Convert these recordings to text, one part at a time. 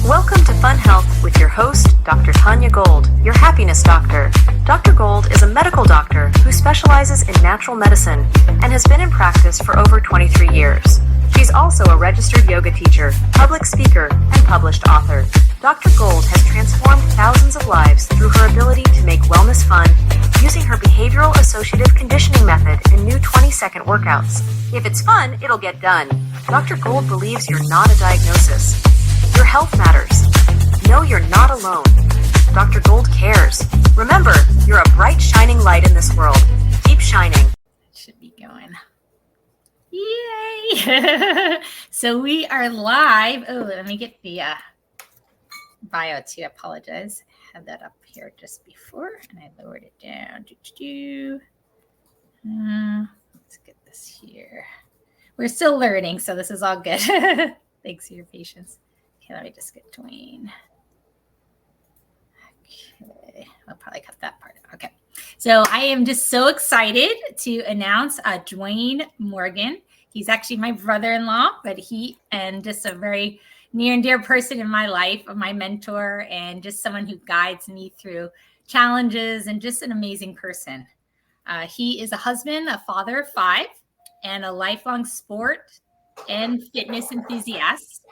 Welcome to Fun Health with your host, Dr. Tanya Gold, your happiness doctor. Dr. Gold is a medical doctor who specializes in natural medicine and has been in practice for over 23 years. She's also a registered yoga teacher, public speaker, and published author. Dr. Gold has transformed thousands of lives through her ability to make wellness fun using her behavioral associative conditioning method and new 20-second workouts. If it's fun, it'll get done. Dr. Gold believes you're not a diagnosis. Your health matters. Know you're not alone. Dr. Gold cares. Remember, you're a bright, shining light in this world. Keep shining. Should be going. Yay! So we are live. Oh, let me get the bio too. I apologize. I had that up here just before, and I lowered it down. Let's get this here. We're still learning, so this is all good. Thanks for your patience. Okay, let me just get Dwane. Okay, I'll probably cut that part out. Okay, so I am just so excited to announce Dwane Morgan. He's actually my brother-in-law, but just a very near and dear person in my life, my mentor, and just someone who guides me through challenges and just an amazing person. He is a husband, a father of 5, and a lifelong sport and fitness enthusiast.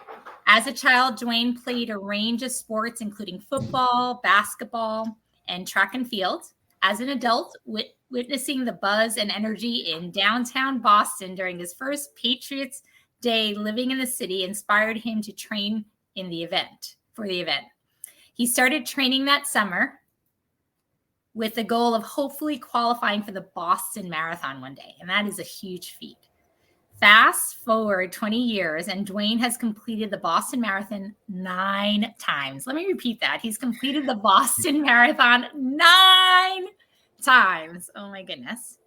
As a child, Dwane played a range of sports, including football, basketball, and track and field. As an adult, witnessing the buzz and energy in downtown Boston during his first Patriots day living in the city inspired him to train for the event. He started training that summer with the goal of hopefully qualifying for the Boston Marathon one day, and that is a huge feat. Fast forward 20 years, and Dwane has completed the Boston Marathon 9 times. Let me repeat that. He's completed the Boston Marathon 9 times. Oh, my goodness.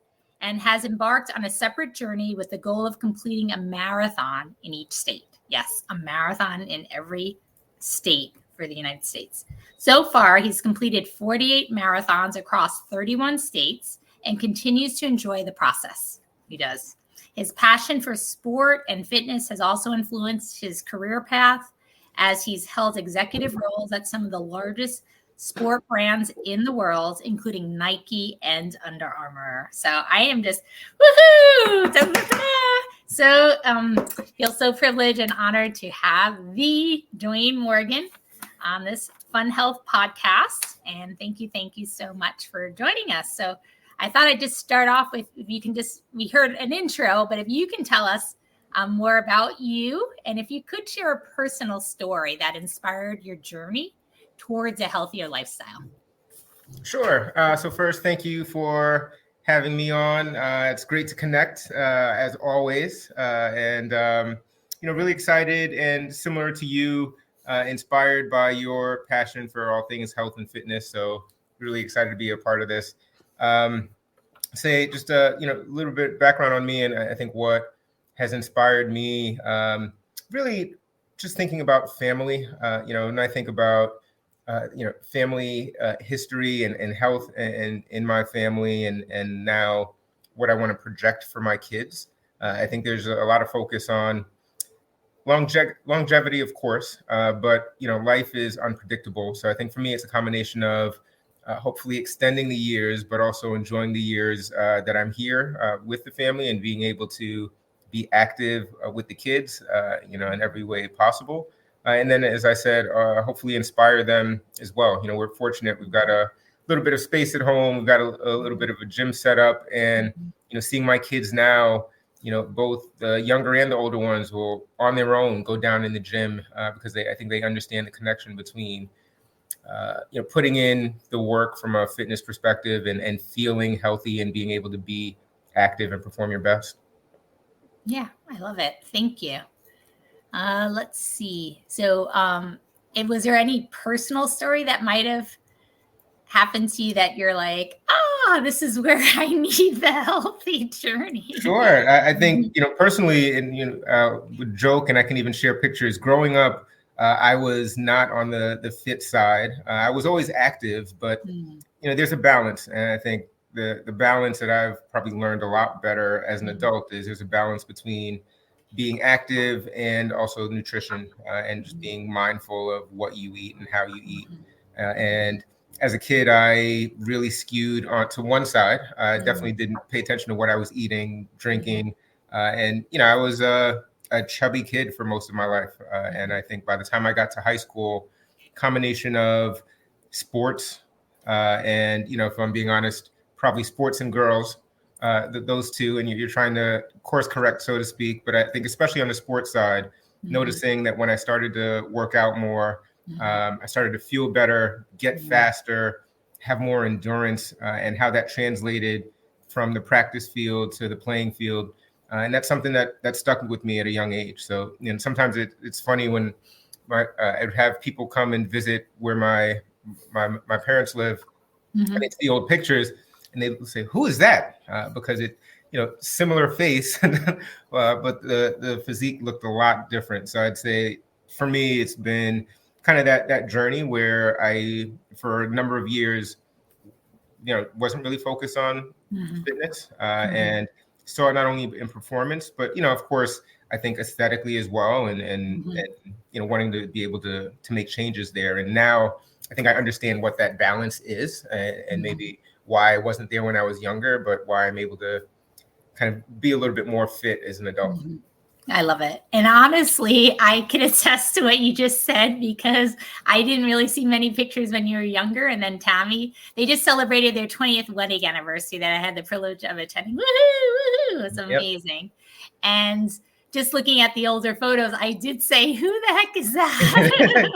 And has embarked on a separate journey with the goal of completing a marathon in each state. Yes, a marathon in every state for the United States. So far, he's completed 48 marathons across 31 states and continues to enjoy the process. He does. His passion for sport and fitness has also influenced his career path as he's held executive roles at some of the largest sport brands in the world, including Nike and Under Armour. So I am just, woohoo! So feel so privileged and honored to have the Dwane Morgan on this Fun Health podcast. And thank you so much for joining us. So I thought I'd just start off with, we heard an intro, but if you can tell us more about you, and if you could share a personal story that inspired your journey towards a healthier lifestyle. Sure. So first, thank you for having me on. It's great to connect as always. And really excited and similar to you, inspired by your passion for all things health and fitness. So really excited to be a part of this. Say just a little bit background on me, and I think what has inspired me, really just thinking about family. And I think about family history and health and in my family, and now what I want to project for my kids. I think there's a lot of focus on longevity, of course, but life is unpredictable. So I think for me, it's a combination of hopefully extending the years, but also enjoying the years that I'm here with the family and being able to be active with the kids, in every way possible. And then, as I said, hopefully inspire them as well. We're fortunate. We've got a little bit of space at home. We've got a little bit of a gym set up, and, seeing my kids now, both the younger and the older ones will on their own go down in the gym because I think they understand the connection between putting in the work from a fitness perspective and feeling healthy and being able to be active and perform your best. Yeah, I love it. Thank you. Let's see. So was there any personal story that might have happened to you that you're like, this is where I need the healthy journey? Sure. I think, personally, and would joke, and I can even share pictures. Growing up, I was not on the fit side. I was always active, but there's a balance, and I think the balance that I've probably learned a lot better as an adult is there's a balance between being active and also nutrition, and just being mindful of what you eat and how you eat. And as a kid, I really skewed onto one side. I definitely didn't pay attention to what I was eating, drinking. And, I was a chubby kid for most of my life. And I think by the time I got to high school, combination of sports and, if I'm being honest, probably sports and girls, those two, and you're trying to course correct, so to speak. But I think especially on the sports side, noticing that when I started to work out more, I started to feel better, get faster, have more endurance, and how that translated from the practice field to the playing field. And that's something that stuck with me at a young age. So, sometimes it's funny when I'd have people come and visit where my parents live, and they see old pictures, and they say, "Who is that?" Because it, similar face, but the physique looked a lot different. So I'd say for me, it's been kind of that journey where I, for a number of years, wasn't really focused on fitness, and saw it not only in performance, but of course, I think aesthetically as well, and wanting to be able to make changes there. And now I think I understand what that balance is, and maybe why I wasn't there when I was younger, but why I'm able to kind of be a little bit more fit as an adult. I love it. And honestly, I can attest to what you just said, because I didn't really see many pictures when you were younger. And then Tammy, they just celebrated their 20th wedding anniversary that I had the privilege of attending. Woohoo, woohoo. It was amazing. And just looking at the older photos, I did say, "Who the heck is that?"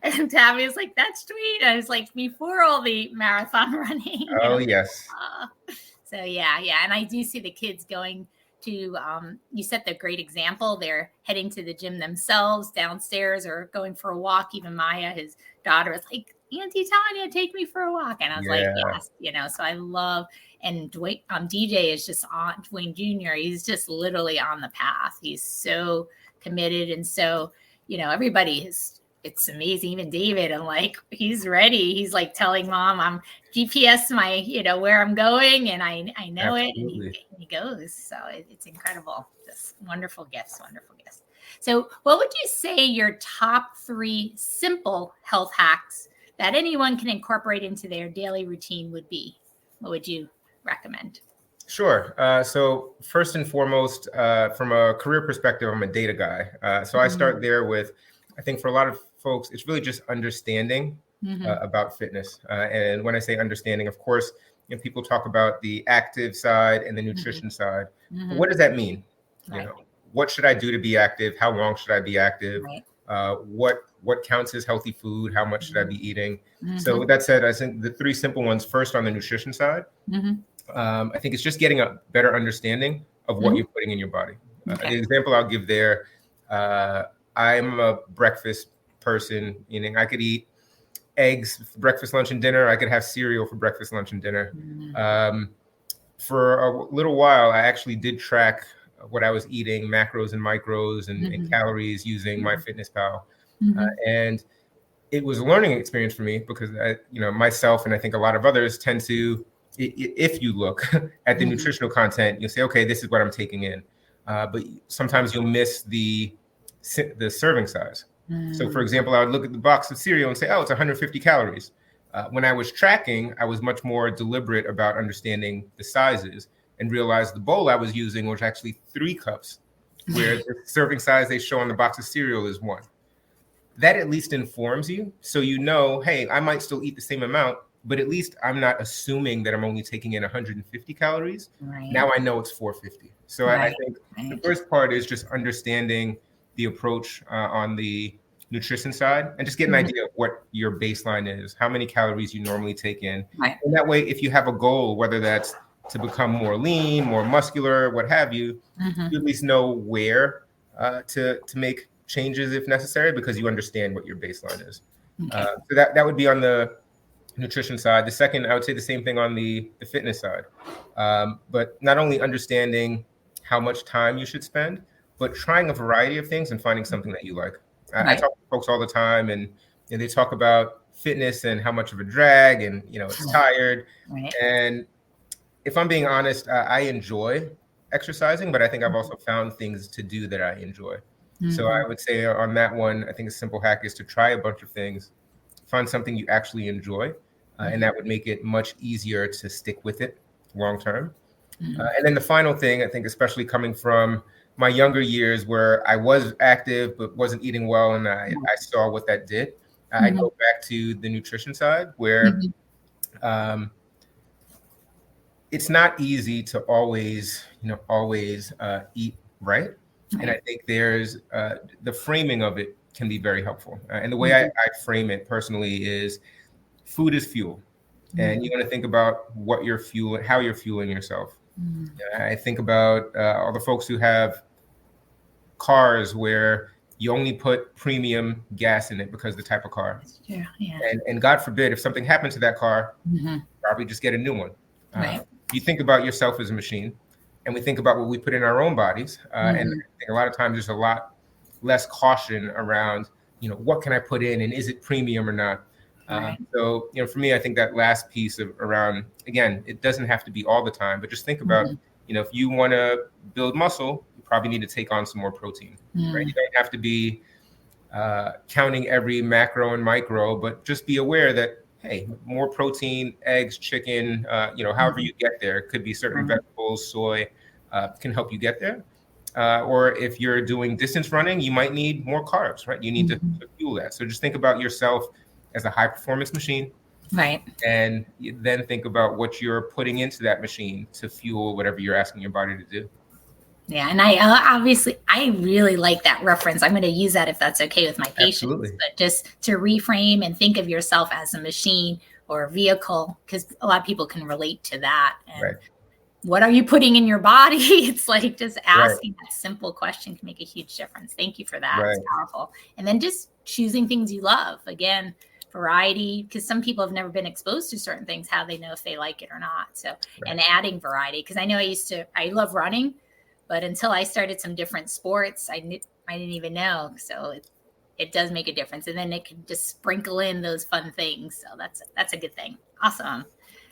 And Tammy was like, "That's Dwane." I was like, before all the marathon running. Oh, yes. So yeah. And I do see the kids going to, you set the great example. They're heading to the gym themselves downstairs or going for a walk. Even Maya, his daughter, was like, "Auntie Tanya, take me for a walk." And I was like, yes, so I love, and Dwane, DJ is just on, Dwane Jr., he's just literally on the path. He's so committed. And so, everybody is, it's amazing. Even David, I'm like, he's ready. He's like telling Mom, "I'm GPS my, where I'm going, and I know it." And he goes. So it's incredible. Just wonderful gifts. So what would you say your top 3 simple health hacks that anyone can incorporate into their daily routine would be? What would you recommend? Sure. So first and foremost, from a career perspective, I'm a data guy. So I start there with, I think for a lot of folks, it's really just understanding about fitness. And when I say understanding, of course, people talk about the active side and the nutrition side. But what does that mean? What should I do to be active? How long should I be active? What counts as healthy food? How much should I be eating? So with that said, I think the 3 simple ones, first on the nutrition side, I think it's just getting a better understanding of what you're putting in your body. The example I'll give there, I'm a breakfast person, meaning I could eat eggs for breakfast, lunch, and dinner. I could have cereal for breakfast, lunch, and dinner. For a little while, I actually did track what I was eating, macros and micros and calories using MyFitnessPal. And it was a learning experience for me because myself and I think a lot of others tend to, if you look at the nutritional content, you'll say, okay, this is what I'm taking in. But sometimes you'll miss the serving size. So for example, I would look at the box of cereal and say, oh, it's 150 calories. When I was tracking, I was much more deliberate about understanding the sizes and realized the bowl I was using was actually 3 cups, where the serving size they show on the box of cereal is 1. That at least informs you. So hey, I might still eat the same amount, but at least I'm not assuming that I'm only taking in 150 calories. Now I know it's 450. So I think the first part is just understanding the approach on the nutrition side and just get an idea of what your baseline is, how many calories you normally take in. And that way, if you have a goal, whether that's to become more lean, more muscular, what have you, you at least know where to make changes if necessary, because you understand what your baseline is. So that would be on the nutrition side. The second, I would say the same thing on the fitness side. But not only understanding how much time you should spend, but trying a variety of things and finding something that you like. I talk to folks all the time, and they talk about fitness and how much of a drag, and it's tired. And if I'm being honest, I enjoy exercising, but I think I've also found things to do that I enjoy. So I would say on that one, I think a simple hack is to try a bunch of things, find something you actually enjoy, and that would make it much easier to stick with it long term. And then the final thing, I think, especially coming from my younger years where I was active but wasn't eating well, and I saw what that did, I go back to the nutrition side where it's not easy to always eat right. And I think there's the framing of it can be very helpful. And the way I frame it personally is food is fuel. And you want to think about what you're fueling, how you're fueling yourself. I think about all the folks who have cars where you only put premium gas in it because of the type of car. Yeah. And God forbid, if something happened to that car, probably just get a new one. Right. You think about yourself as a machine, and we think about what we put in our own bodies. And I think a lot of times there's a lot less caution around, what can I put in and is it premium or not? So, for me, I think that last piece around, again, it doesn't have to be all the time, but just think about, if you want to build muscle, you probably need to take on some more protein, right? You don't have to be counting every macro and micro, but just be aware that, hey, more protein, eggs, chicken, however you get there, it could be certain vegetables, soy, can help you get there. Or if you're doing distance running, you might need more carbs, right? You need to fuel that. So just think about yourself as a high performance machine. Right. And then think about what you're putting into that machine to fuel whatever you're asking your body to do. Yeah. And I really like that reference. I'm going to use that if that's okay with my patients. Absolutely. But just to reframe and think of yourself as a machine or a vehicle, because a lot of people can relate to that. And what are you putting in your body? It's like just asking that simple question can make a huge difference. Thank you for that. It's powerful. And then just choosing things you love. Again, variety, because some people have never been exposed to certain things. How they know if they like it or not. So, and adding variety, because I know I love running, but until I started some different sports, I didn't even know. So it does make a difference. And then it can just sprinkle in those fun things. So that's a good thing. Awesome.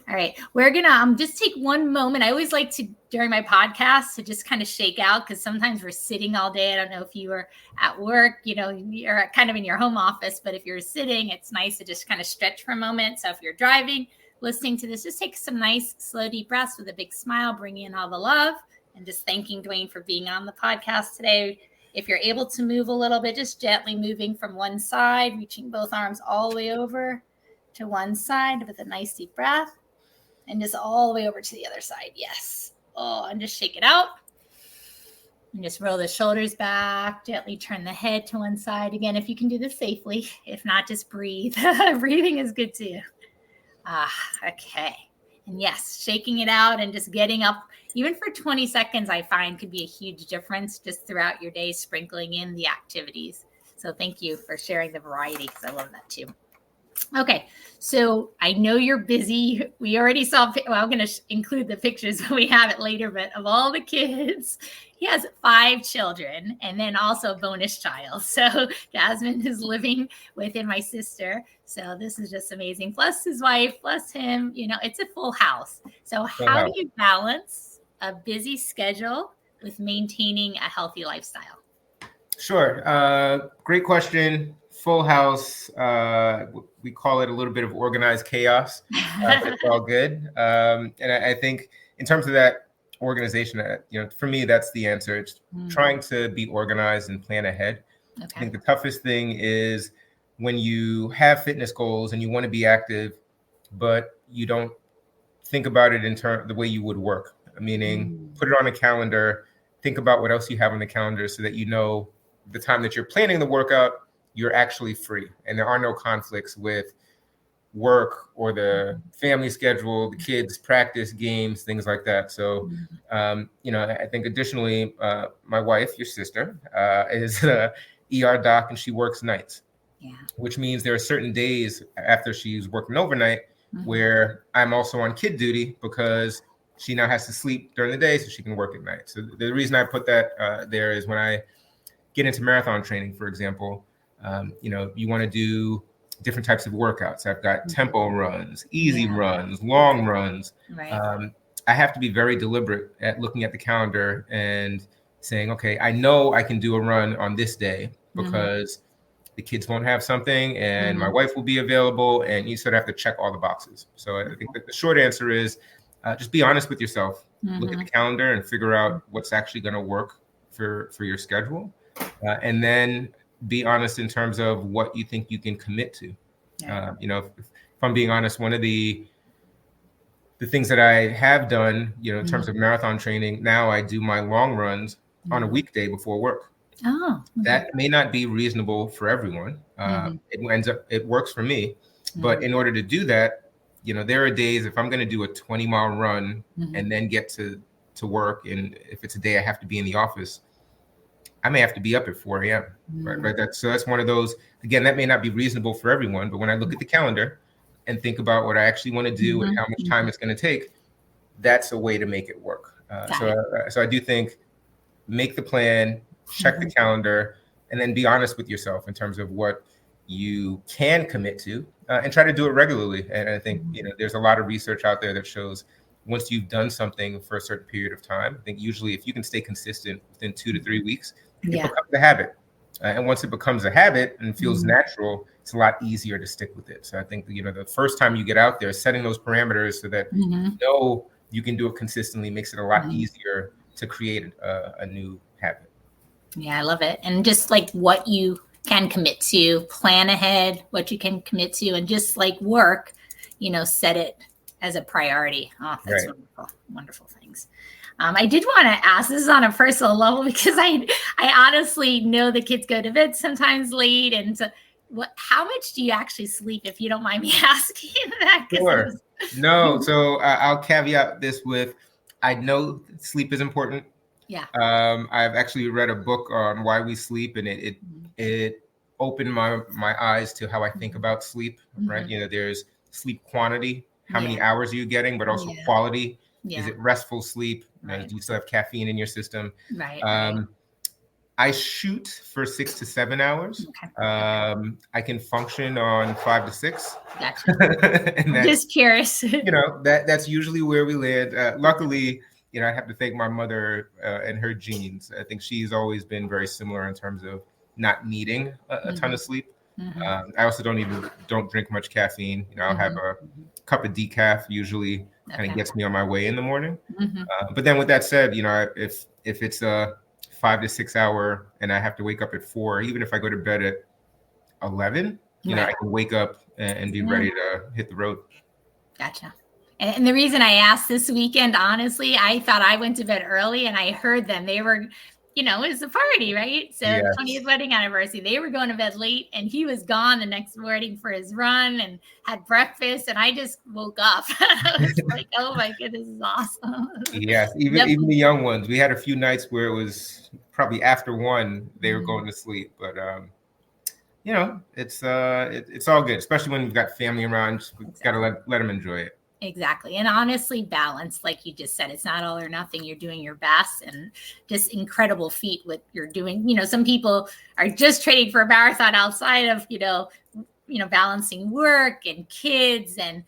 All right. We're going to just take one moment. I always like to, during my podcast, to just kind of shake out, because sometimes we're sitting all day. I don't know if you are at work, you're kind of in your home office, but if you're sitting, it's nice to just kind of stretch for a moment. So if you're driving, listening to this, just take some nice, slow, deep breaths with a big smile, bring in all the love, and just thanking Dwane for being on the podcast today. If you're able to move a little bit, just gently moving from one side, reaching both arms all the way over to one side with a nice deep breath. And just all the way over to the other side. Yes. Oh, and just shake it out. And just roll the shoulders back. Gently turn the head to one side. Again, if you can do this safely. If not, just breathe. Breathing is good too. Okay. And yes, shaking it out and just getting up. Even for 20 seconds, I find could be a huge difference just throughout your day, sprinkling in the activities. So thank you for sharing the variety, because I love that too. Okay, so I know you're busy. We already saw, I'm going to include the pictures when we have it later, but of all the kids, he has 5 children and then also a bonus child. So Jasmine is living within my sister. So this is just amazing. Plus his wife, plus him, it's a full house. So how do you balance a busy schedule with maintaining a healthy lifestyle? Sure. Great question. Full house. We call it a little bit of organized chaos, but it's all good. And I think in terms of that organization, for me, that's the answer. It's trying to be organized and plan ahead. Okay. I think the toughest thing is when you have fitness goals and you want to be active, but you don't think about it in the way you would work. Meaning, put it on a calendar, think about what else you have on the calendar so that the time that you're planning the workout, you're actually free and there are no conflicts with work or the family schedule, the kids' practice, games, things like that. So, I think additionally, my wife, your sister, is an ER doc and she works nights, which means there are certain days after she's working overnight where I'm also on kid duty because she now has to sleep during the day so she can work at night. So the reason I put that there is when I get into marathon training, for example, you want to do different types of workouts. I've got tempo runs, easy runs, long runs. Right. I have to be very deliberate at looking at the calendar and saying, okay, I know I can do a run on this day because the kids won't have something and my wife will be available, and you sort of have to check all the boxes. So I think that the short answer is just be honest with yourself. Look at the calendar and figure out what's actually going to work for your schedule. And then be honest in terms of what you think you can commit to. If I'm being honest, one of the things that I have done, in terms of marathon training, now I do my long runs on a weekday before work. Oh, that may not be reasonable for everyone. It works for me, but in order to do that, there are days if I'm going to do a 20-mile run and then get to work, and if it's a day I have to be in the office, I may have to be up at 4 a.m. Right? That's one of those. Again, that may not be reasonable for everyone, but when I look at the calendar and think about what I actually want to do and how much time it's going to take, that's a way to make it work. So I do think make the plan, check the calendar, and then be honest with yourself in terms of what you can commit to, and try to do it regularly. And I think there's a lot of research out there that shows once you've done something for a certain period of time, I think usually if you can stay consistent within 2 to 3 weeks, it becomes a habit. And once it becomes a habit and feels natural, it's a lot easier to stick with it. So I think the first time you get out there, setting those parameters so that you can do it consistently makes it a lot easier to create a new habit. Yeah, I love it. And just like what you can commit to, plan ahead, what you can commit to, and just like work, set it as a priority. Oh, that's wonderful. Wonderful things. I did want to ask, this is on a personal level, because I honestly know the kids go to bed sometimes late. And so how much do you actually sleep, if you don't mind me asking that? Sure. No. So I'll caveat this with, I know sleep is important. Yeah. I've actually read a book on why we sleep, and it opened my eyes to how I think about sleep, right? There's sleep quantity, how many hours are you getting, but also quality. Is it restful sleep? Do you still have caffeine in your system? Right. I shoot for 6 to 7 hours. Okay. I can function on 5 to 6. Gotcha. And just curious. That's usually where we land. Luckily, I have to thank my mother and her genes. I think she's always been very similar in terms of not needing a ton of sleep. I also don't drink much caffeine. I'll have a cup of decaf usually, kind of gets me on my way in the morning. But then with that said, if it's a 5 to 6 hour and I have to wake up at 4, even if I go to bed at 11, I can wake up and be ready to hit the road. Gotcha. And the reason I asked this weekend, honestly, I thought I went to bed early and I heard them. They were, it was a party, right? So 20th wedding anniversary, they were going to bed late, and he was gone the next morning for his run and had breakfast. And I just woke up. I was like, oh my goodness, this is awesome. Yes. Even the young ones, we had a few nights where it was probably after 1, they were going to sleep, but it's all good, especially when you've got family around. You've got to let them enjoy it. Exactly. And honestly, balance, like you just said, it's not all or nothing. You're doing your best, and just incredible feat what you're doing. Some people are just training for a marathon outside of, balancing work and kids and,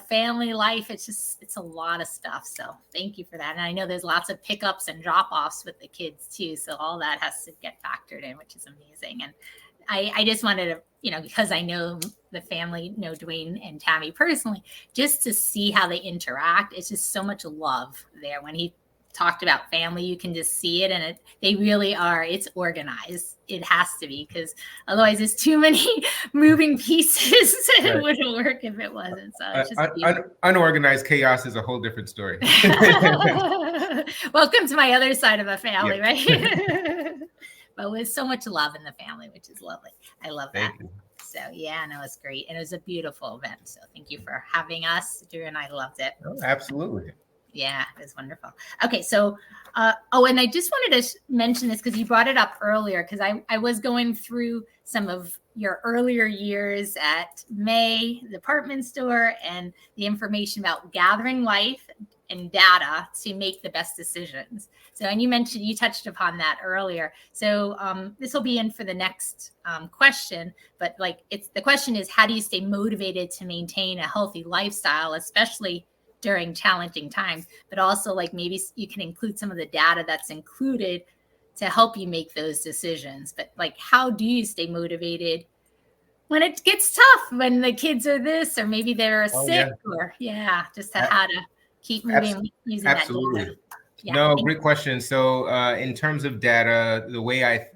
family life. It's a lot of stuff. So thank you for that. And I know there's lots of pickups and drop-offs with the kids too. So all that has to get factored in, which is amazing. And I just wanted to, because I know the family, know Dwane and Tammy personally, just to see how they interact. It's just so much love there. When he talked about family, you can just see it, and they really are. It's organized. It has to be, because otherwise there's too many moving pieces. It wouldn't work if it wasn't. So it's just unorganized chaos is a whole different story. Welcome to my other side of a family, right? But with so much love in the family, which is lovely. I love that. Thank you. So it's great. And it was a beautiful event. So thank you for having us, Drew, and I loved it. Oh, absolutely. Yeah, it was wonderful. Okay, so, and I just wanted to mention this because you brought it up earlier, because I was going through some of your earlier years at May department store and the information about gathering life and data to make the best decisions. So, and you touched upon that earlier. So this will be in for the next question, but the question is, how do you stay motivated to maintain a healthy lifestyle, especially during challenging times, but also like maybe you can include some of the data that's included to help you make those decisions. But like, how do you stay motivated when it gets tough, when the kids are this, or maybe they're sick, or just how to keep moving using absolutely. that data. Yeah. No, great question. So in terms of data, the way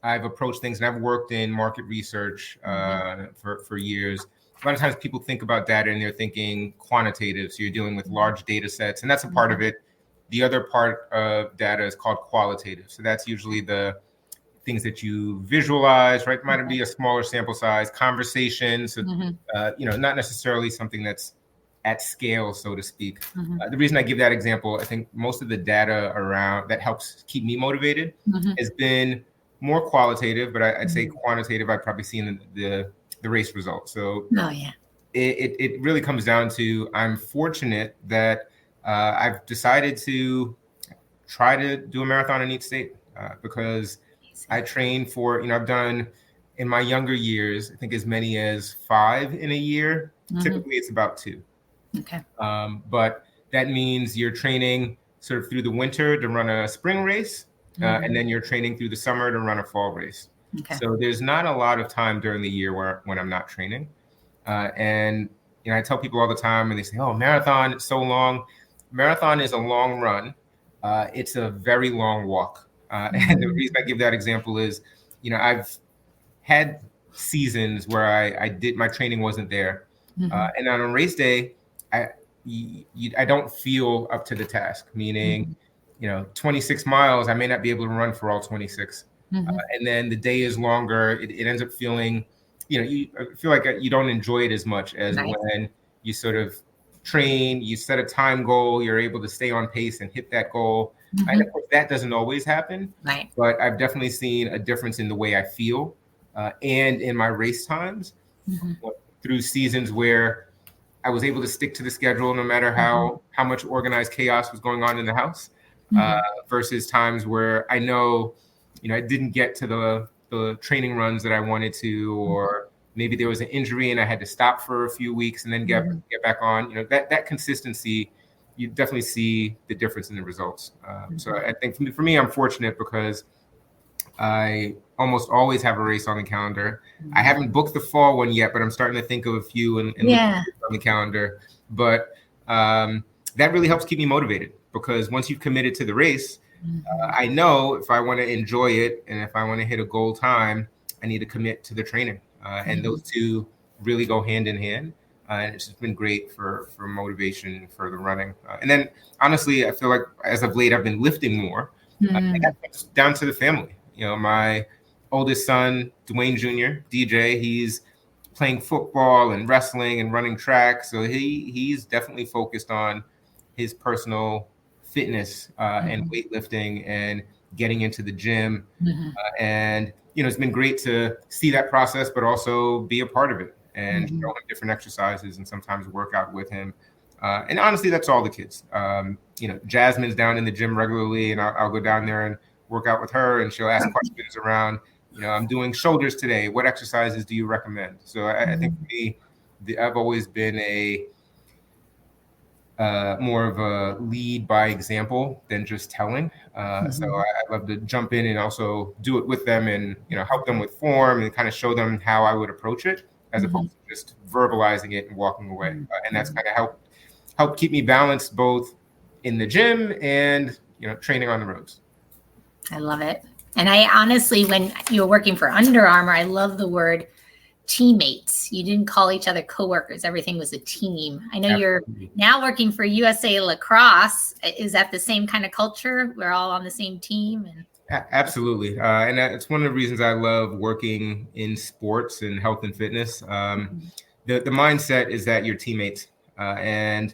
I've approached things, and I've worked in market research for years. A lot of times people think about data and they're thinking quantitative. So you're dealing with large data sets, and that's a part of it. The other part of data is called qualitative. So that's usually the things that you visualize, right? Might be a smaller sample size, conversations, so, not necessarily something that's at scale, so to speak. The reason I give that example, I think most of the data around that helps keep me motivated has been more qualitative, but I'd say quantitative. I've probably seen the race results. So it really comes down to, I'm fortunate that I've decided to try to do a marathon in each state because I train for, I've done in my younger years, I think as many as 5 in a year. Typically it's about 2. Okay. But that means you're training sort of through the winter to run a spring race, and then you're training through the summer to run a fall race. Okay. So there's not a lot of time during the year when I'm not training. And I tell people all the time, and they say, "Oh, marathon, it's so long." Marathon is a long run. It's a very long walk. And the reason I give that example is, I've had seasons where I did, my training wasn't there. And on a race day, I don't feel up to the task, meaning, 26 miles, I may not be able to run for all 26. And then the day is longer. It ends up feeling, you feel like you don't enjoy it as much as when you sort of train, you set a time goal, you're able to stay on pace and hit that goal. And of course, that doesn't always happen, but I've definitely seen a difference in the way I feel and in my race times through seasons where I was able to stick to the schedule no matter how much organized chaos was going on in the house versus times where I know, I didn't get to the training runs that I wanted to, or maybe there was an injury and I had to stop for a few weeks and then get back on. That consistency, you definitely see the difference in the results. So I think for me, I'm fortunate because I almost always have a race on the calendar. I haven't booked the fall one yet, but I'm starting to think of a few and look on the calendar. But that really helps keep me motivated, because once you've committed to the race, I know if I want to enjoy it and if I want to hit a goal time, I need to commit to the training. And those two really go hand in hand. And it's just been great for motivation for the running. And then honestly, I feel like as of late, I've been lifting more. And that comes down to the family. My oldest son, Dwane Jr., DJ, he's playing football and wrestling and running track. So he's definitely focused on his personal fitness and weightlifting and getting into the gym. And, it's been great to see that process, but also be a part of it and show him different exercises and sometimes work out with him. And honestly, that's all the kids. Jasmine's down in the gym regularly, and I'll go down there and work out with her, and she'll ask questions around, I'm doing shoulders today. What exercises do you recommend? So I think for me, I've always been more of a lead by example than just telling. So I love to jump in and also do it with them and, help them with form and kind of show them how I would approach it as opposed to just verbalizing it and walking away. And that's kind of helped keep me balanced both in the gym and, training on the roads. I love it. And I honestly, when you were working for Under Armour, I love the word teammates. You didn't call each other coworkers. Everything was a team. I know you're now working for USA Lacrosse. Is that the same kind of culture? We're all on the same team? Absolutely. And it's one of the reasons I love working in sports and health and fitness. The mindset is that you're teammates and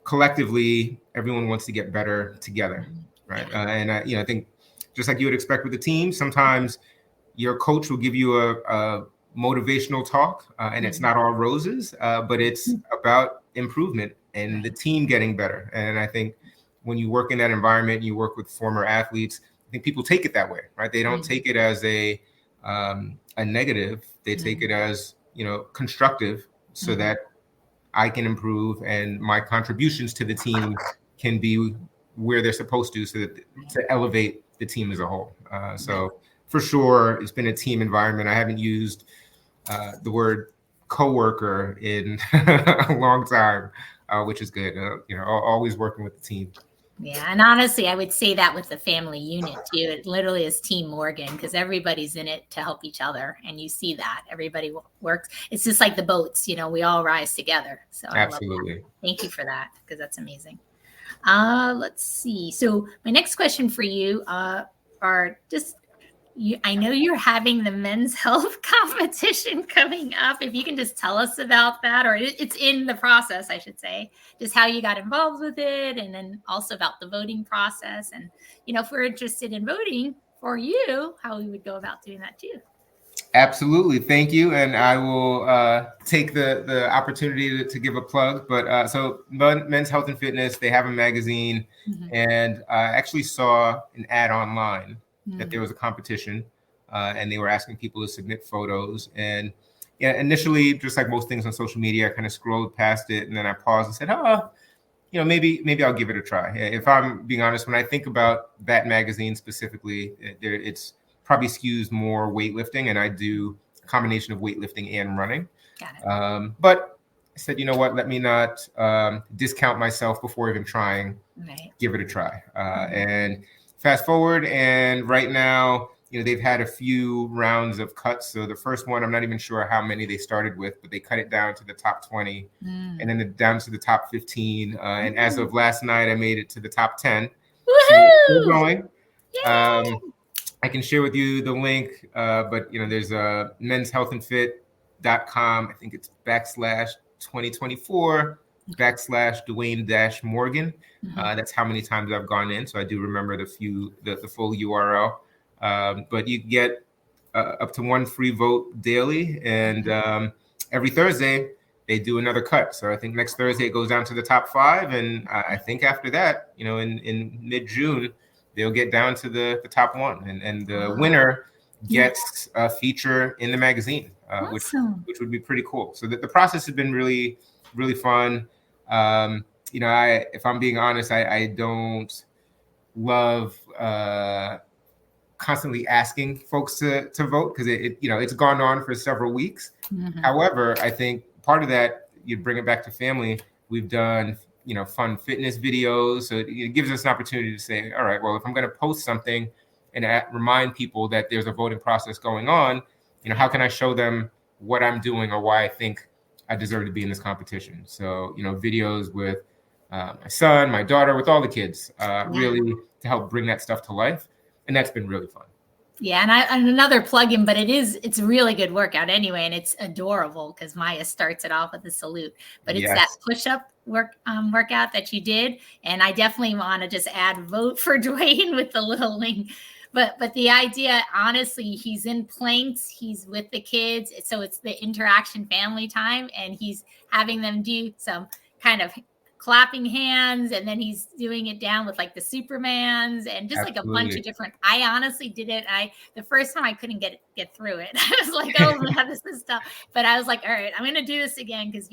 collectively, everyone wants to get better together. Right. And I think just like you would expect with the team, sometimes your coach will give you a motivational talk and it's not all roses, but it's about improvement and the team getting better. And I think when you work in that environment, you work with former athletes, I think people take it that way, right? They don't take it as a negative. They take it as, constructive so that I can improve and my contributions to the team can be where they're supposed to, so that to elevate the team as a whole. So for sure, it's been a team environment. I haven't used the word coworker in a long time, which is good. Always working with the team. Yeah, and honestly, I would say that with the family unit too. It literally is Team Morgan, because everybody's in it to help each other, and you see that everybody works. It's just like the boats, we all rise together. So absolutely, I love that. Thank you for that, because that's amazing. Let's see. So my next question for you are just. I know you're having the men's health competition coming up. If you can just tell us about that, or it's in the process, I should say, just how you got involved with it, and then also about the voting process. And, if we're interested in voting for you, how we would go about doing that too. Absolutely. Thank you. And I will take the opportunity to give a plug. But so Men's Health and Fitness, they have a magazine, and I actually saw an ad online that there was a competition, and they were asking people to submit photos. And initially, just like most things on social media, I kind of scrolled past it, and then I paused and said, maybe I'll give it a try. If I'm being honest, when I think about that magazine specifically, it's probably skews more weightlifting, and I do a combination of weightlifting and running. Got it. But I said, you know what, let me not discount myself before even trying. Right. Give it a try. And fast forward, and right now, they've had a few rounds of cuts. So the first one, I'm not even sure how many they started with, but they cut it down to the top 20, and then down to the top 15. And as of last night, I made it to the top 10. So still going. I can share with you the link, but there's menshealthandfit.com. I think it's /2024 /Dwane Morgan. That's how many times I've gone in. So I do remember the full URL. But you get up to one free vote daily, and every Thursday they do another cut. So I think next Thursday it goes down to the top 5, and I think after that, in mid-June, they'll get down to the top 1, and the winner gets a feature in the magazine, awesome. which would be pretty cool. So the process has been really, really fun. If I'm being honest, I don't love constantly asking folks to vote, because it's gone on for several weeks. However, I think part of that, you bring it back to family. We've done fun fitness videos, so it gives us an opportunity to say, all right, well, if I'm going to post something and remind people that there's a voting process going on, how can I show them what I'm doing or why I think I deserve to be in this competition? So videos with my son, my daughter, with all the kids, really to help bring that stuff to life. And that's been really fun. Yeah, and another plug-in, but it's a really good workout anyway, and it's adorable because Maya starts it off with a salute. But it's that push-up workout that you did, and I definitely want to just add vote for Dwane with the little link. But the idea, honestly, he's in planks, he's with the kids, so it's the interaction family time, and he's having them do some kind of clapping hands, and then he's doing it down with like the Supermans and just like a bunch of different. I honestly did it. The first time I couldn't get through it. I was like, oh man, this is tough. But I was like, all right, I'm gonna do this again, because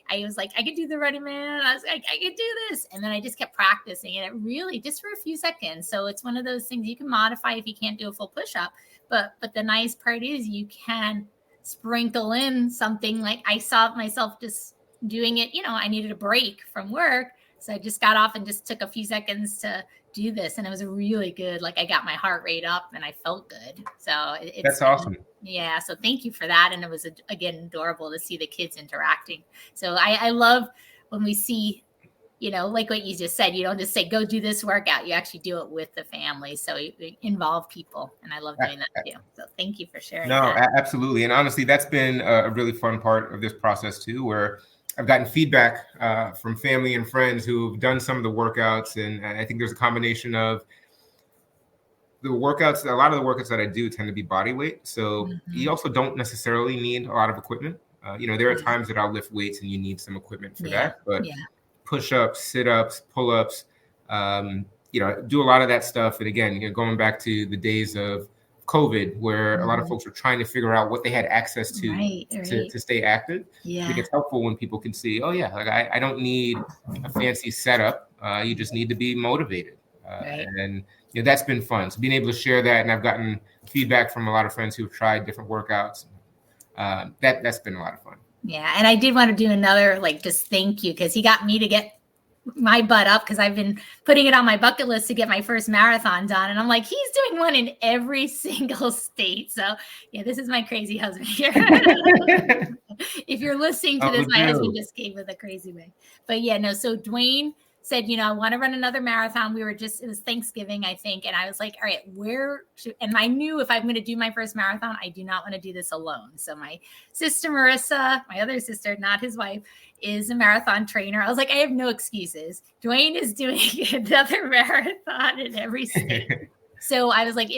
I was like, I could do the Running Man. I was like, I could do this, and then I just kept practicing, and it really just for a few seconds. So it's one of those things you can modify if you can't do a full push-up. But the nice part is you can sprinkle in something. Like I saw myself just doing it, I needed a break from work. So I just got off and just took a few seconds to do this. And it was really good. Like I got my heart rate up and I felt good. So that's awesome. Yeah. So thank you for that. And it was, again, adorable to see the kids interacting. So I love when we see, like what you just said, you don't just say, go do this workout. You actually do it with the family. So you involve people. And I love doing that too. So thank you for sharing. No, absolutely. And honestly, that's been a really fun part of this process too, where I've gotten feedback from family and friends who've done some of the workouts. And I think there's a combination of the workouts. A lot of the workouts that I do tend to be body weight. So you also don't necessarily need a lot of equipment. There are times that I'll lift weights and you need some equipment for that. But push-ups, sit-ups, pull-ups, do a lot of that stuff. And again, going back to the days of COVID, where a lot of folks were trying to figure out what they had access to to stay active. I think it's helpful when people can see, oh yeah, like I don't need a fancy setup. You just need to be motivated. And that's been fun. So being able to share that, and I've gotten feedback from a lot of friends who've tried different workouts. That's been a lot of fun. Yeah, and I did want to do another just thank you, because he got me to get my butt up, because I've been putting it on my bucket list to get my first marathon done, and I'm like, he's doing one in every single state. So yeah, this is my crazy husband here. If you're listening to this, my husband just gave it a crazy way. But yeah, no. So Dwane said, I want to run another marathon. it was Thanksgiving, I think. And I was like, all right, and I knew if I'm going to do my first marathon, I do not want to do this alone. So my sister, Marissa, my other sister, not his wife, is a marathon trainer. I was like, I have no excuses. Dwane is doing another marathon in every state. So I was like,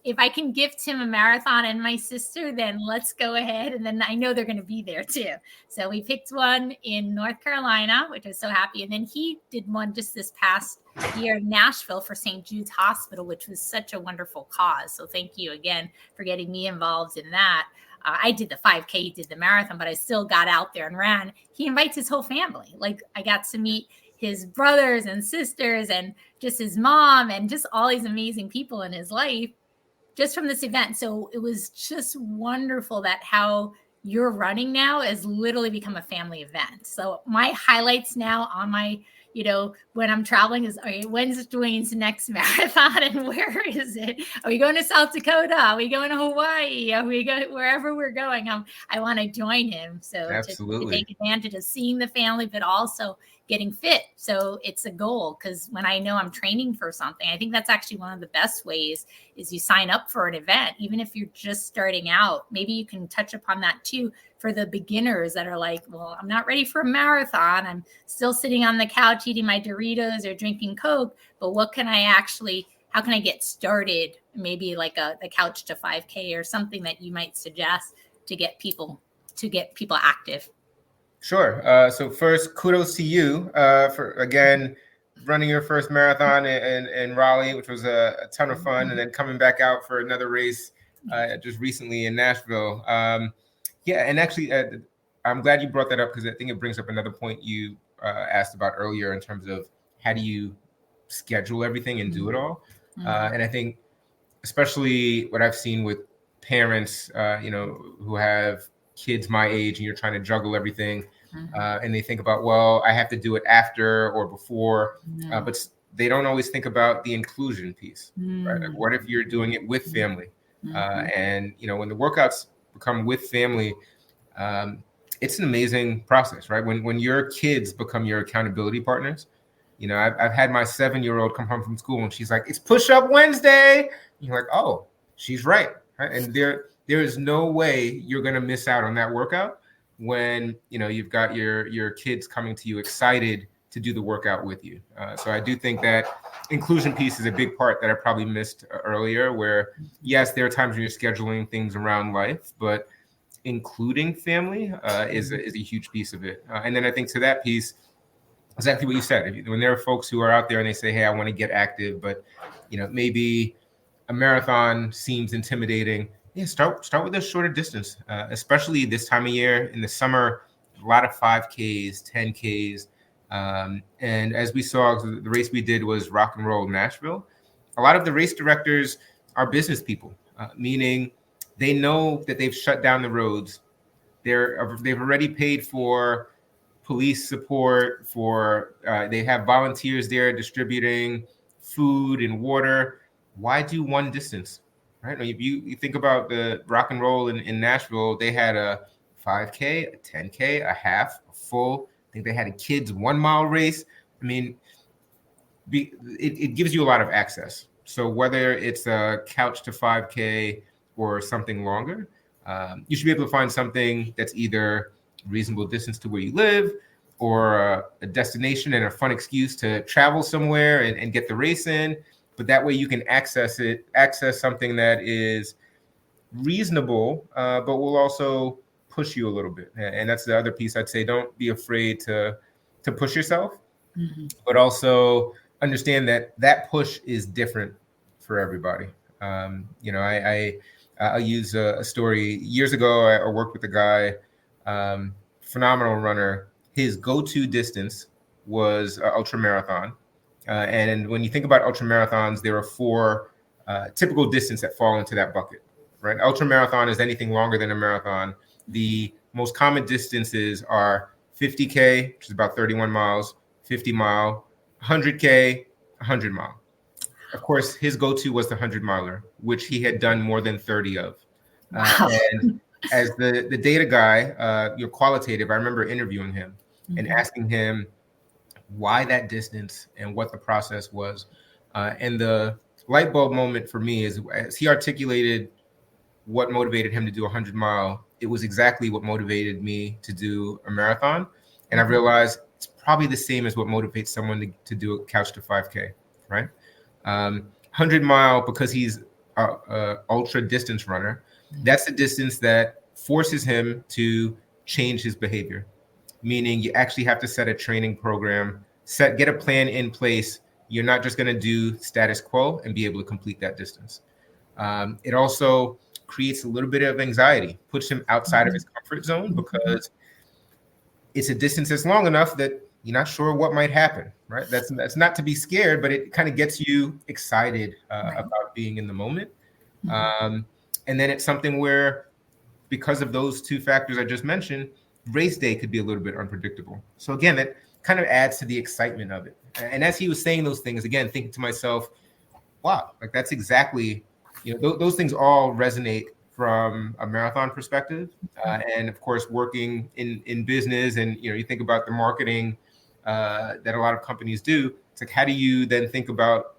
if I can gift him a marathon and my sister, then let's go ahead. And then I know they're going to be there too. So we picked one in North Carolina, which I was so happy. And then he did one just this past year in Nashville for St. Jude's Hospital, which was such a wonderful cause. So thank you again for getting me involved in that. I did the 5K, he did the marathon, but I still got out there and ran. He invites his whole family. I got to meet his brothers and sisters and just his mom and just all these amazing people in his life just from this event. So it was just wonderful that how you're running now has literally become a family event. So my highlights now on my, when I'm traveling is, okay, when's Dwane's next marathon and where is it? Are we going to South Dakota? Are we going to Hawaii? Are we going wherever we're going? I want to join him. So to take advantage of seeing the family, but also getting fit. So it's a goal, because when I know I'm training for something, I think that's actually one of the best ways is you sign up for an event, even if you're just starting out. Maybe you can touch upon that too for the beginners that are like, well, I'm not ready for a marathon. I'm still sitting on the couch eating my Doritos or drinking Coke, but how can I get started? Maybe like the couch to 5K or something that you might suggest to get people active. Sure. So first, kudos to you for, again, running your first marathon in Raleigh, which was a ton of fun, and then coming back out for another race just recently in Nashville. And actually, I'm glad you brought that up, because I think it brings up another point you asked about earlier in terms of how do you schedule everything and do it all. And I think especially what I've seen with parents, who have kids my age, and you're trying to juggle everything, and they think about, well, I have to do it after or before, but they don't always think about the inclusion piece, right? Like, what if you're doing it with family? And when the workouts become with family, it's an amazing process, right? When your kids become your accountability partners. I've had my 7-year-old come home from school and she's like, it's push-up Wednesday. And you're like, oh, she's right. And there is no way you're going to miss out on that workout when, you've got your kids coming to you excited to do the workout with you. So I do think that inclusion piece is a big part that I probably missed earlier, where yes, there are times when you're scheduling things around life, but including family is a huge piece of it. And then I think to that piece, exactly what you said. When there are folks who are out there and they say, hey, I want to get active, but maybe a marathon seems intimidating. Yeah, start with a shorter distance, especially this time of year in the summer. A lot of 5Ks, 10Ks. And as we saw, the race we did was Rock and Roll Nashville. A lot of the race directors are business people, meaning they know that they've shut down the roads. They've already paid for police support, they have volunteers there distributing food and water. Why do one distance, right? If you think about the Rock and Roll in Nashville, they had a 5K, a 10K, a half, a full. I think they had a kids 1 mile race. I mean, it gives you a lot of access. So whether it's a couch to 5K or something longer, you should be able to find something that's either reasonable distance to where you live or a destination and a fun excuse to travel somewhere and get the race in. But that way you can access something that is reasonable, but will also push you a little bit. And that's the other piece I'd say. Don't be afraid to push yourself, but also understand that push is different for everybody. I'll use a story. Years ago, I worked with a guy, phenomenal runner. His go-to distance was ultra marathon. And when you think about ultra marathons, there are four typical distance that fall into that bucket, right? Ultra marathon is anything longer than a marathon. The most common distances are 50K, which is about 31 miles, 50 mile, 100K, 100 mile. Of course, his go-to was the 100-miler, which he had done more than 30 of. Wow. And as the data guy, your qualitative, I remember interviewing him and asking him why that distance and what the process was. And the light bulb moment for me is as he articulated what motivated him to do a 100-mile, it was exactly what motivated me to do a marathon. And I realized it's probably the same as what motivates someone to do a couch to 5K, right? 100-mile, because he's a ultra distance runner, that's the distance that forces him to change his behavior. Meaning you actually have to set a training program, get a plan in place. You're not just going to do status quo and be able to complete that distance. It also creates a little bit of anxiety, puts him outside of his comfort zone, because it's a distance that's long enough that you're not sure what might happen, right? That's not to be scared, but it kind of gets you excited about being in the moment. And then it's something where, because of those two factors I just mentioned, race day could be a little bit unpredictable. So again, that kind of adds to the excitement of it. And as he was saying those things, again, thinking to myself, wow, like that's exactly, those things all resonate from a marathon perspective. And of course, working in business, and you think about the marketing that a lot of companies do. It's like, how do you then think about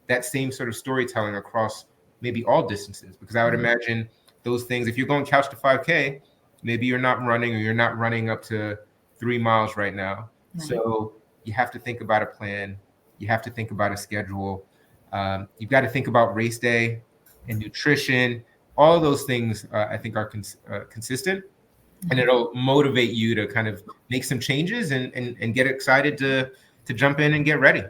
that same sort of storytelling across maybe all distances? Because I would imagine those things, if you're going couch to 5K, maybe you're not running, or you're not running up to 3 miles right now. So you have to think about a plan. You have to think about a schedule. You've got to think about race day and nutrition. All of those things, I think, are consistent, and it'll motivate you to kind of make some changes and get excited to jump in and get ready.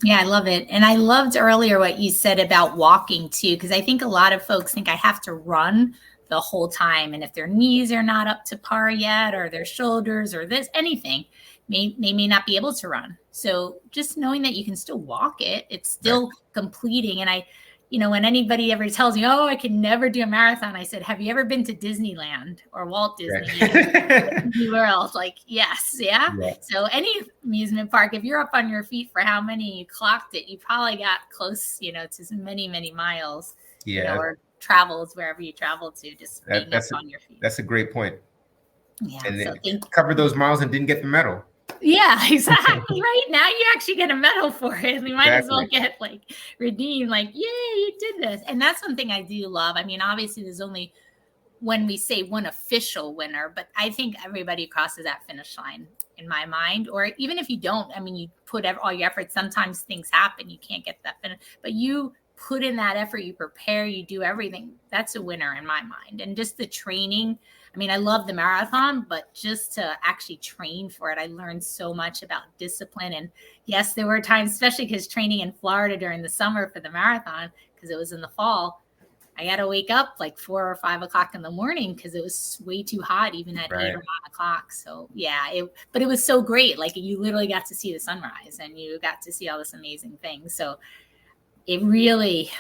Yeah, I love it. And I loved earlier what you said about walking too, because I think a lot of folks think I have to run the whole time. And if their knees are not up to par yet, or their shoulders, or anything, they may not be able to run. So just knowing that you can still walk it, it's still completing. And when anybody ever tells me, oh, I can never do a marathon, I said, have you ever been to Disneyland or Walt Disney World? Like, yes. Yeah. So any amusement park, if you're up on your feet for how many you clocked it, you probably got close, to many, many miles, or travels wherever you travel to, just being up on your feet. That's a great point. Yeah. And so covered those miles and didn't get the medal. Yeah, exactly. Right now you actually get a medal for it. We might as well get redeemed, yay, you did this. And that's one thing I do love. I mean, obviously there's only, when we say one official winner, but I think everybody crosses that finish line in my mind. Or even if you don't, I mean, you put all your effort, sometimes things happen, you can't get that finish, but you put in that effort, you prepare, you do everything. That's a winner in my mind. And just the training, I mean, I love the marathon, but just to actually train for it, I learned so much about discipline. And yes, there were times, especially because training in Florida during the summer for the marathon, because it was in the fall, I got to wake up 4 or 5 o'clock in the morning because it was way too hot, even at 8 or 9 o'clock. So yeah, but it was so great. You literally got to see the sunrise and you got to see all this amazing things. So it really,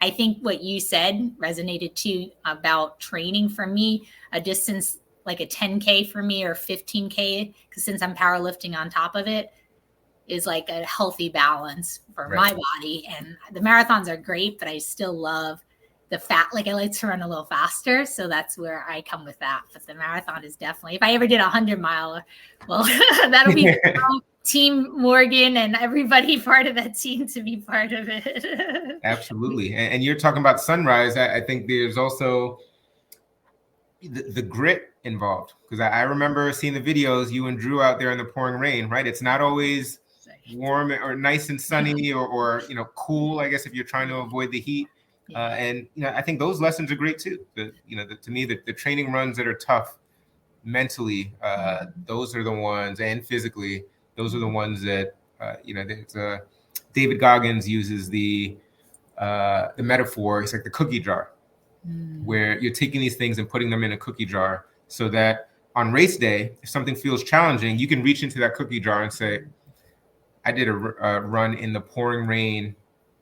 I think what you said resonated too about training for me, a distance like a 10K for me or 15K, because since I'm powerlifting on top of it, is a healthy balance for my body. And the marathons are great, but I still love the I like to run a little faster. So that's where I come with that. But the marathon is definitely, if I ever did 100-mile, well, that'll be Team Morgan and everybody part of that team to be part of it. Absolutely. And you're talking about sunrise. I think there's also the grit involved, because I remember seeing the videos, you and Drew out there in the pouring rain, right? It's not always warm or nice and sunny or cool, I guess, if you're trying to avoid the heat. And I think those lessons are great too. To me, the training runs that are tough mentally, those are the ones, and physically, those are the ones that David Goggins uses the the metaphor, it's like the cookie jar, where you're taking these things and putting them in a cookie jar so that on race day, if something feels challenging, you can reach into that cookie jar and say, I did a run in the pouring rain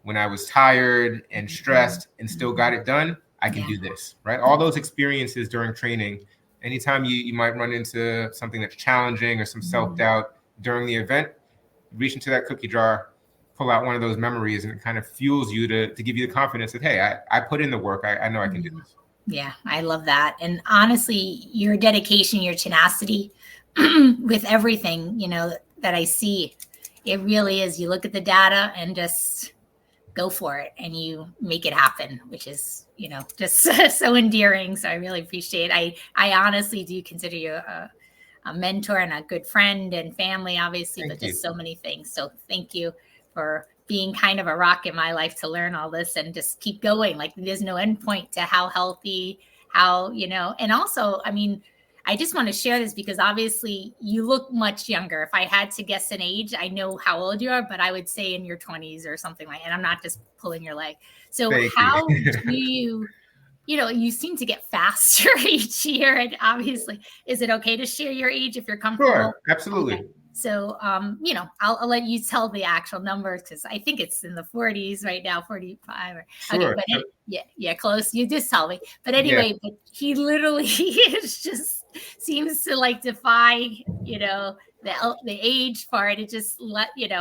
when I was tired and stressed and still got it done. I can do this, right? All those experiences during training, anytime you might run into something that's challenging or some self-doubt during the event, reach into that cookie jar, pull out one of those memories, and it kind of fuels you to give you the confidence that, hey, I put in the work. I know I can do this. Yeah, I love that. And honestly, your dedication, your tenacity with everything, that I see, it really is. You look at the data and just go for it and you make it happen, which is, just so endearing. So I really appreciate it. I honestly do consider you a mentor and a good friend and family, obviously, but just so many things. So thank you for being kind of a rock in my life to learn all this and just keep going. Like there's no end point to how healthy, and also, I just want to share this because obviously you look much younger. If I had to guess an age, I know how old you are, but I would say in your 20s or something like that. And I'm not just pulling your leg. So how do you seem to get faster each year? And obviously, is it okay to share your age if you're comfortable? Sure, absolutely. Okay. So, I'll let you tell the actual numbers because I think it's in the 40s right now, 45. Sure. Okay, but close. You just tell me. But anyway, but he literally seems to like defy, the age part. It just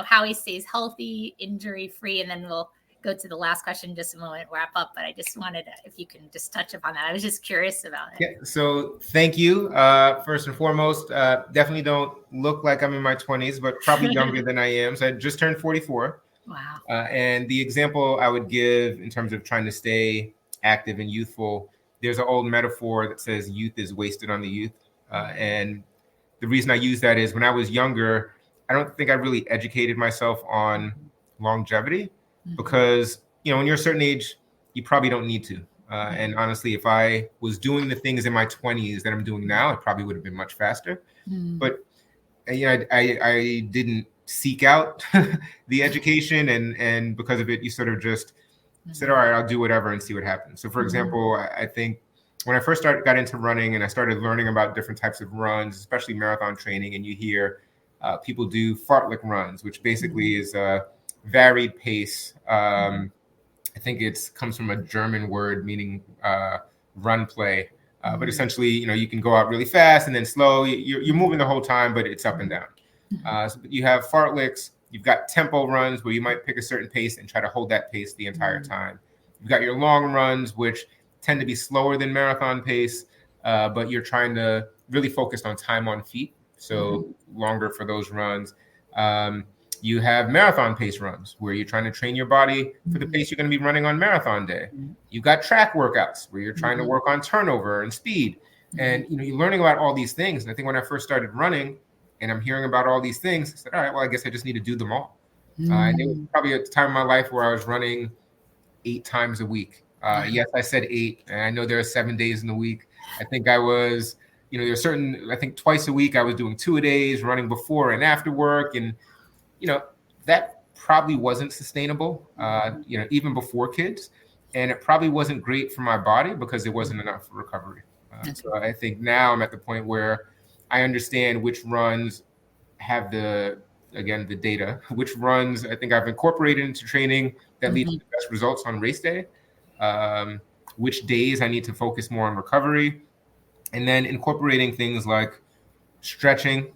how he stays healthy, injury free, and then we'll go to the last question in just a moment, wrap up. But I just wanted if you can just touch upon that. I was just curious about it. Yeah, so thank you. First and foremost, definitely don't look like I'm in my 20s, but probably younger than I am. So I just turned 44. Wow. And the example I would give in terms of trying to stay active and youthful, there's an old metaphor that says youth is wasted on the youth. And the reason I use that is when I was younger, I don't think I really educated myself on longevity. Because, when you're a certain age, you probably don't need to. And honestly, if I was doing the things in my 20s that I'm doing now, it probably would have been much faster. But, I didn't seek out the education. And because of it, you sort of just said, all right, I'll do whatever and see what happens. So, for example, I think when I first got into running and I started learning about different types of runs, especially marathon training, and you hear people do fartlek runs, which basically is varied pace. I think it comes from a German word meaning run play. But essentially, you can go out really fast and then slow. You're moving the whole time, but it's up and down. So you have fartleks. You've got tempo runs where you might pick a certain pace and try to hold that pace the entire time. You've got your long runs, which tend to be slower than marathon pace, but you're trying to really focus on time on feet. So longer for those runs. You have marathon pace runs where you're trying to train your body for the pace you're going to be running on marathon day. You've got track workouts where you're trying to work on turnover and speed. And, you're learning about all these things. And I think when I first started running and I'm hearing about all these things, I said, all right, well, I guess I just need to do them all. And it was probably a time in my life where I was running 8 times a week. Yes, I said 8. And I know there are 7 days in the week. I think I was, there's certain, I think twice a week I was doing 2-a-days, running before and after work. And that probably wasn't sustainable, even before kids. And it probably wasn't great for my body because there wasn't enough recovery. So I think now I'm at the point where I understand which runs have the data, which runs I think I've incorporated into training that lead to the best results on race day, which days I need to focus more on recovery, and then incorporating things like stretching,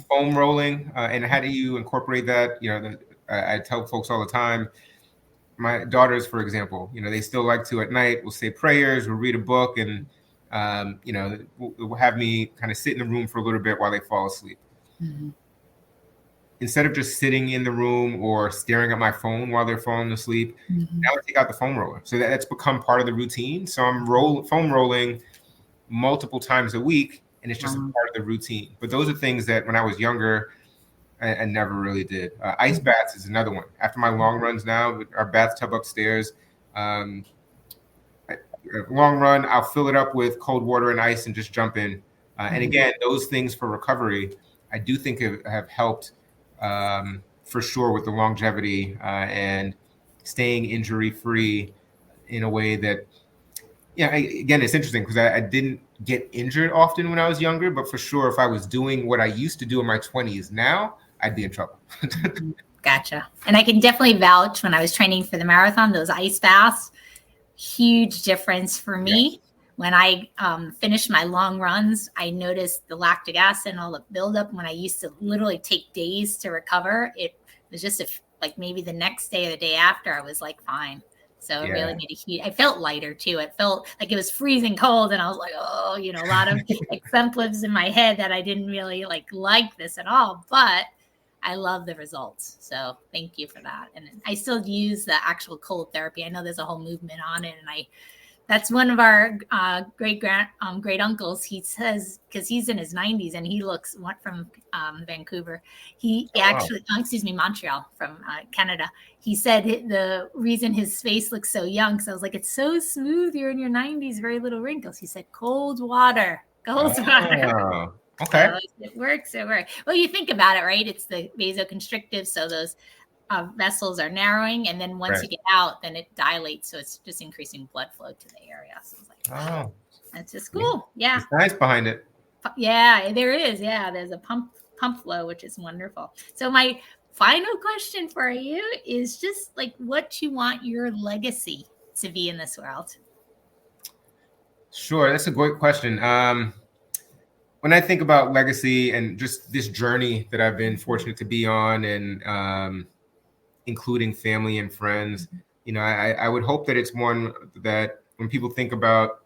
foam rolling, and how do you incorporate that? I tell folks all the time, my daughters, for example, they still like to at night, we'll say prayers, we'll read a book, and, will have me kind of sit in the room for a little bit while they fall asleep. Instead of just sitting in the room or staring at my phone while they're falling asleep, now I take out the foam roller. So that's become part of the routine. So I'm foam rolling multiple times a week, and it's just a part of the routine. But those are things that when I was younger, I never really did. Ice baths is another one. After my long runs now, our bathtub upstairs, long run, I'll fill it up with cold water and ice and just jump in. And again, those things for recovery, I do think have helped for sure with the longevity and staying injury free in a way that, again, it's interesting because I didn't get injured often when I was younger, but for sure, if I was doing what I used to do in my 20s now, I'd be in trouble. Gotcha. And I can definitely vouch when I was training for the marathon, those ice baths, huge difference for me. Yes. When I finished my long runs, I noticed the lactic acid and all the buildup. When I used to literally take days to recover, it was just like maybe the next day or the day after, I was like fine. So it really made a huge, I felt lighter too. It felt like it was freezing cold. And I was like, oh, a lot of exemplars in my head that I didn't really like this at all. But I love the results. So thank you for that. And I still use the actual cold therapy. I know there's a whole movement on it. And that's one of our great uncles. He says, because he's in his 90s and he went from Vancouver. Montreal from Canada. He said the reason his face looks so young, because I was like, it's so smooth. You're in your 90s, very little wrinkles. He said, cold water. Water. Okay. So it works. Well, you think about it, right? It's the vasoconstrictive. So those vessels are narrowing, and then once you get out, then it dilates, so it's just increasing blood flow to the area. So it's like, that's just cool. Yeah, it's nice behind it. Yeah, there is. Yeah, there's a pump flow, which is wonderful. So my final question for you is just like, what you want your legacy to be in this world? Sure, that's a great question. When I think about legacy and just this journey that I've been fortunate to be on, and including family and friends, I would hope that it's one that when people think about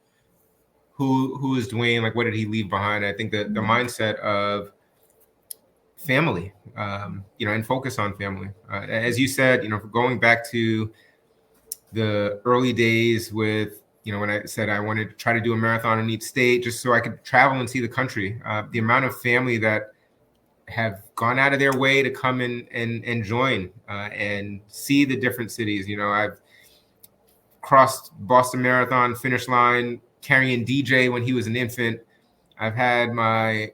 who is Dwane, like what did he leave behind, I think that the mindset of family, and focus on family. As you said, going back to the early days with, when I said I wanted to try to do a marathon in each state just so I could travel and see the country, the amount of family that have gone out of their way to come and join and see the different cities. I've crossed Boston Marathon finish line carrying DJ when he was an infant. I've had my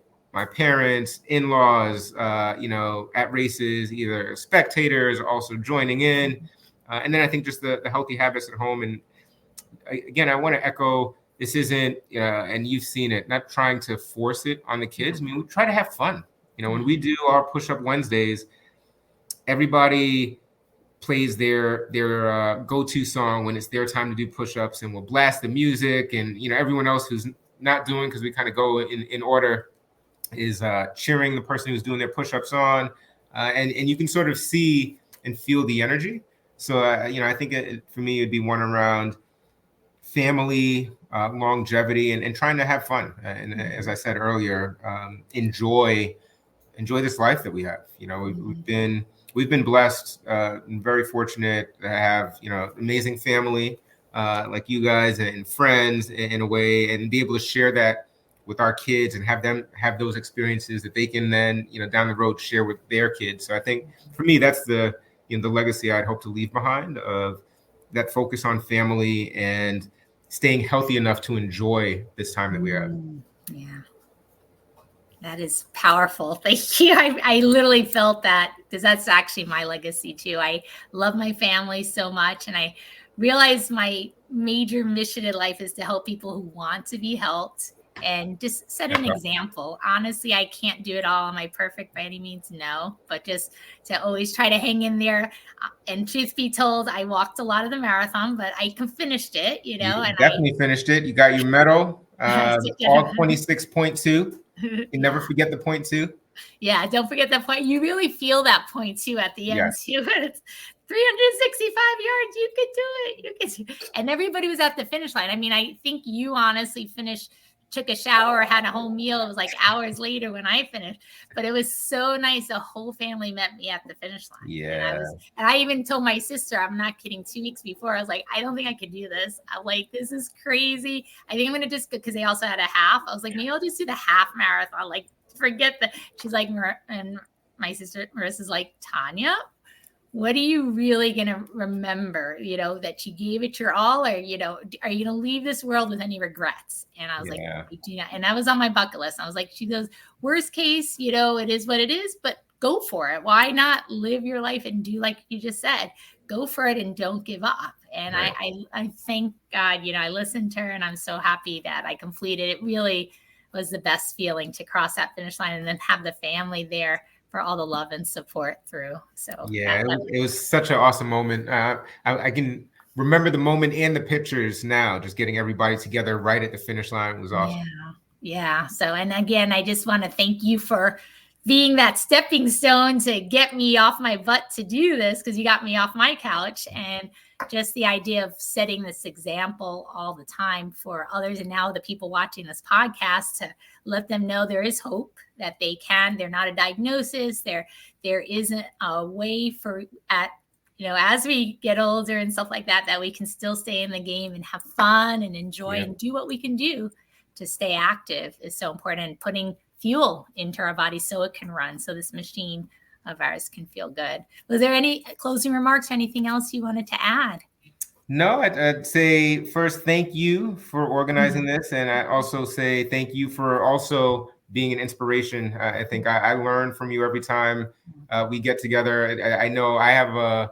parents, in-laws, at races, either spectators or also joining in. And then I think just the healthy habits at home. And again, I want to echo, this isn't, and you've seen it, not trying to force it on the kids. I mean, we try to have fun. When we do our push-up Wednesdays, everybody plays their go-to song when it's their time to do push-ups, and we'll blast the music, and everyone else who's not doing, because we kind of go in order, is cheering the person who's doing their push-ups on, and you can sort of see and feel the energy. So I think for me it'd be one around family, longevity, and trying to have fun, and as I said earlier, enjoy this life that we have. We've been blessed and very fortunate to have amazing family like you guys and friends in a way, and be able to share that with our kids and have them have those experiences that they can then down the road share with their kids. So I think for me that's the the legacy I'd hope to leave behind, of that focus on family and staying healthy enough to enjoy this time that we have. Yeah. That is powerful. Thank you. I literally felt that, because that's actually my legacy too. I love my family so much. And I realized my major mission in life is to help people who want to be helped, and just set an example. Honestly, I can't do it all. Am I perfect by any means? No, but just to always try to hang in there. And truth be told, I walked a lot of the marathon, but I finished it, You definitely finished it. You got your medal, all 26.2. You never forget the 0.2. Yeah, don't forget that point. You really feel that 0.2 at the end too. It's 365 yards. You could do it. And everybody was at the finish line. I mean, I think you honestly took a shower, had a whole meal. It was like hours later when I finished, but it was so nice. The whole family met me at the finish line. Yeah. And I even told my sister, I'm not kidding, 2 weeks before, I was like, I don't think I could do this. I'm like, this is crazy. I think I'm going to just go, because they also had a half. I was like, maybe I'll just do the half marathon. Like, forget that. She's like, and my sister Marissa's like, Tanya, what are you really going to remember, that you gave it your all, or, are you going to leave this world with any regrets? And I was like, I do not. And that was on my bucket list. I was like, she goes, worst case, it is what it is, but go for it. Why not live your life and do like you just said? Go for it and don't give up. And Right. I thank God, I listened to her, and I'm so happy that I completed. It really was the best feeling to cross that finish line and then have the family there for all the love and support through. So Yeah, it was such an awesome moment. I can remember the moment and the pictures now, just getting everybody together right at the finish line was awesome. Yeah. So, and again, I just want to thank you for being that stepping stone to get me off my butt to do this, because you got me off my couch, and just the idea of setting this example all the time for others. And now the people watching this podcast, to let them know there is hope, that they're not a diagnosis. There isn't a way for as we get older and stuff like that we can still stay in the game and have fun and enjoy and do what we can do to stay active is so important. And putting fuel into our body so it can run, so this machine of ours can feel good. Was there any closing remarks or anything else you wanted to add? No, I'd say first, thank you for organizing this. And I also say thank you for also being an inspiration. I think I learn from you every time we get together. I know I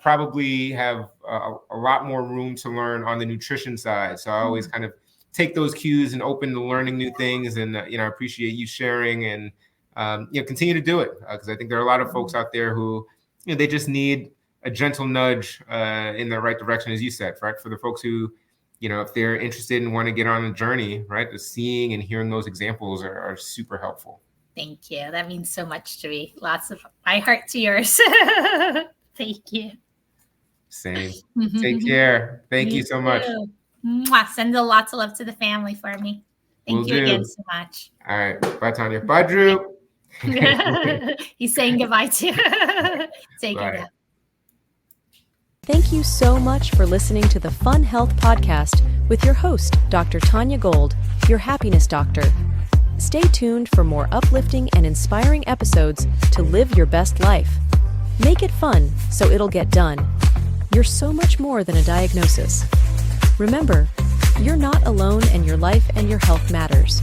probably have a lot more room to learn on the nutrition side. So I always kind of take those cues and open to learning new things. And, I appreciate you sharing and, continue to do it. Because I think there are a lot of folks out there who, they just need a gentle nudge in the right direction, as you said, right? For the folks who, if they're interested and want to get on a journey, right? The seeing and hearing those examples are super helpful. Thank you. That means so much to me. Lots of my heart to yours. Thank you. Same. Take care. Thank you so much. Mwah. Send lots of love to the family for me. Thank you again so much. All right. Bye, Tanya. Bye, Drew. He's saying goodbye too. Take care. Thank you so much for listening to the Fun Health Podcast with your host, Dr. Tanya Gold, your happiness doctor. Stay tuned for more uplifting and inspiring episodes to live your best life. Make it fun so it'll get done. You're so much more than a diagnosis. Remember, you're not alone, and your life and your health matters.